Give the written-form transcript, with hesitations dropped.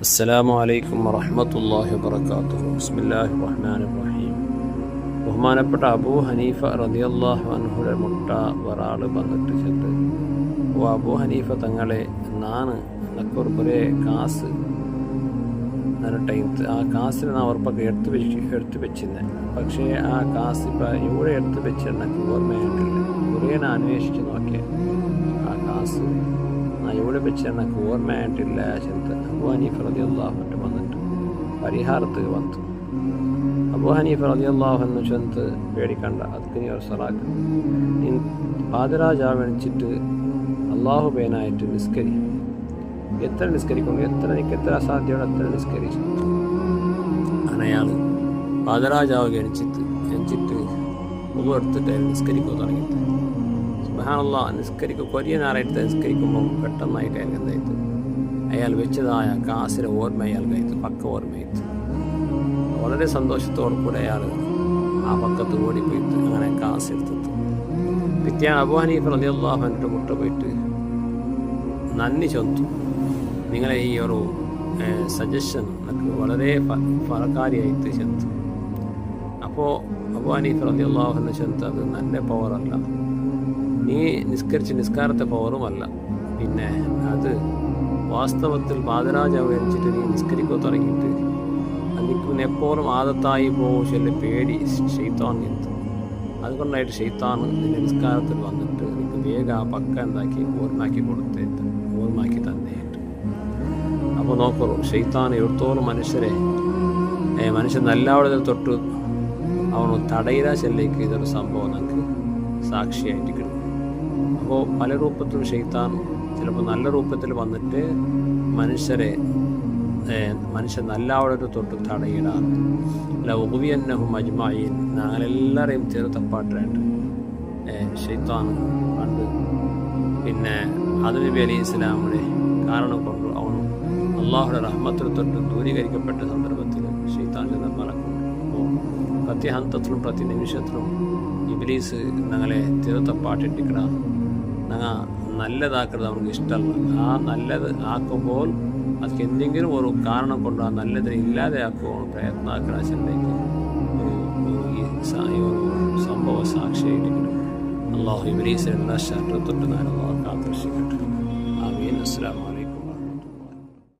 അസ്സലാമു അലൈക്കും വറഹ്മത്തുള്ളാഹി വബറകാതുഹു. ബിസ്മില്ലാഹിർ റഹ്മാനിർ റഹീം. ബഹുമാനപ്പെട്ട അബൂ ഹനീഫ റളിയല്ലാഹു അൻഹുടെ മുട്ട ഒരാൾ വന്നിട്ട് ചെന്ന്, ഓ അബൂ ഹനീഫ തങ്ങളെ, ನಾನು ನಕ್ಕೊರು ಬರೇ ಕಾಸು ನನ್ನ ಟೈಮ್ ಆ ಕಾಸಿನ ನಾವು ಅವ್ರ ಪಕ್ಕ എടുത്ത് വെച്ചിരുന്നെ. പക്ഷേ ആ കാസ് ഇപ്പം ഇവിടെ എടുത്ത് വെച്ചിരുന്നെനിക്ക് ഓർമ്മയായിട്ടില്ല. കുറേ ഞാൻ അന്വേഷിച്ച് നോക്കിയ ആ കാസ് ഞാൻ ഇവിടെ വെച്ചിരുന്നെനിക്ക് ഓർമ്മയായിട്ടില്ല ചെന്ന് അബൂ ഹനീഫ റളിയല്ലാഹു അൻഹു വന്നിട്ട് പരിഹാരത്തിൽ വന്നു. അബൂ ഹനീഫ റളിയല്ലാഹു അൻഹു ചെന്ന് പേടിക്കണ്ട, ಅದಕ್ಕೆ നീ ഒരു സലാത്ത് നീ പാതിരാജാവ് എണിച്ചിട്ട് അള്ളാഹു പേനായിട്ട് നിസ്കരി. എത്ര നിസ്കരിക്കുന്നു, എത്ര അസാധ്യമാണ് അത്ര നിസ്കരിച്ചു. അങ്ങനെ അയാൾ പാതിരാജാവ് എണിച്ചിട്ട് എടുത്തിട്ട് നിസ്കരിക്കുക തുടങ്ങിയിട്ട് സുബ്ഹാനല്ലാഹ് നിസ്കരിക്കുക കൊറിയ ഞായറായിട്ട് നിസ്കരിക്കുമ്പോൾ പെട്ടെന്നായിട്ട് അയാൾക്ക് എന്തായിട്ട് അയാൾ വെച്ചതായ കാസിലെ ഓർമ്മ അയാൾക്കായിട്ട് പക്ക ഓർമ്മയായിട്ട് വളരെ സന്തോഷത്തോടു കൂടെ അയാൾ ആ പക്കത്ത് ഓടിപ്പോയിട്ട് അങ്ങനെ കാസ് എടുത്തിട്ട് പിറ്റേന്ന് അബൂ ഹനീഫ റളിയല്ലാഹു അൻഹു മുട്ട പോയിട്ട് നന്ദി ചൊന്തു. നിങ്ങളെ ഈ ഒരു സജഷൻ എനിക്ക് വളരെ ഫലകാരിയായിട്ട് ചെന്നു. അപ്പോൾ അബൂ ഹനീഫ റളിയല്ലാഹു അൻഹു ചെന്ന്, അത് നല്ല പവറല്ല, നീ നിസ്കാരത്തെ പവറുമല്ല, പിന്നെ അത് വാസ്തവത്തിൽ പാതിരാജാവ് എണിച്ചിട്ട് നീ നിസ്കരിക്കുക തുടങ്ങിയിട്ട് എനിക്ക് എപ്പോഴും ആദത്തായി പോകും ചില പേടി ശൈത്താൻ എത്തും. അതുകൊണ്ടായിട്ട് ശൈത്താൻ നിന്റെ നിസ്കാരത്തിൽ വന്നിട്ട് എനിക്ക് വേഗം ആ പക്ക എന്താക്കി ഓർമ്മാക്കി ഓർമ്മാക്കി തന്നെയായിട്ട്. അപ്പോൾ നോക്കൂ, ശൈത്താൻ എഴുത്തോളം മനുഷ്യൻ നല്ലവിടെ തൊട്ട് അവന് തടയില ചെല്ലേക്ക് ഇതൊരു സംഭവം നമുക്ക് സാക്ഷിയായിട്ട് കിട്ടും. അപ്പോൾ പല രൂപത്തിലും ശൈത്താൻ ചിലപ്പോൾ നല്ല രൂപത്തിൽ വന്നിട്ട് മനുഷ്യൻ നല്ലവിടെ തൊട്ട് തടയിടാറ്. അല്ല ഉബിയന്നഹും അജ്മഈൻ, ഞങ്ങളെല്ലാവരെയും തീർത്തപ്പാട്ടായിട്ട് ശൈത്താൻ കണ്ട് പിന്നെ ആദം നബി അലൈഹി ഇസ്ലാമിനെ കാരണം കൊണ്ട് അവൻ അള്ളാഹുടെ റഹ്മത്തിൽ തൊട്ട് ദൂരീകരിക്കപ്പെട്ട സന്ദർഭത്തിൽ ശൈത്താൻ ചെന്ന് മറക്കും. അപ്പോൾ പ്രതി ഹന്തത്തിലും പ്രതി നിമിഷത്തിലും ഇബ്ലീസ് ഞങ്ങളെ തീർത്തപ്പാട്ടിട്ടിക്കട, ഞങ്ങൾ നല്ലതാക്കുന്നത് അവർക്ക് ഇഷ്ടമല്ല. ആ നല്ലത് ആക്കുമ്പോൾ ಅದಕ್ಕೆ എന്തെങ്കിലും ഒരു കാരണം കൊണ്ട് ആ നല്ലതിനെ ഇല്ലാതെയാക്കുവാൻ പ്രയത്നാക്കുന്ന ചെന്നൈക്ക് ഒരു സംഭവ സാക്ഷിയായിരിക്കണം. അള്ളാഹു ഇബ്ലീസിനെ എല്ലാ ശത്രുത്വം തൊട്ട് ഞാൻ അള്ളാഹു കാത്തുരക്ഷിക്കട്ടെ. ആമീൻ. അസ്സലാമു അലൈക്കും.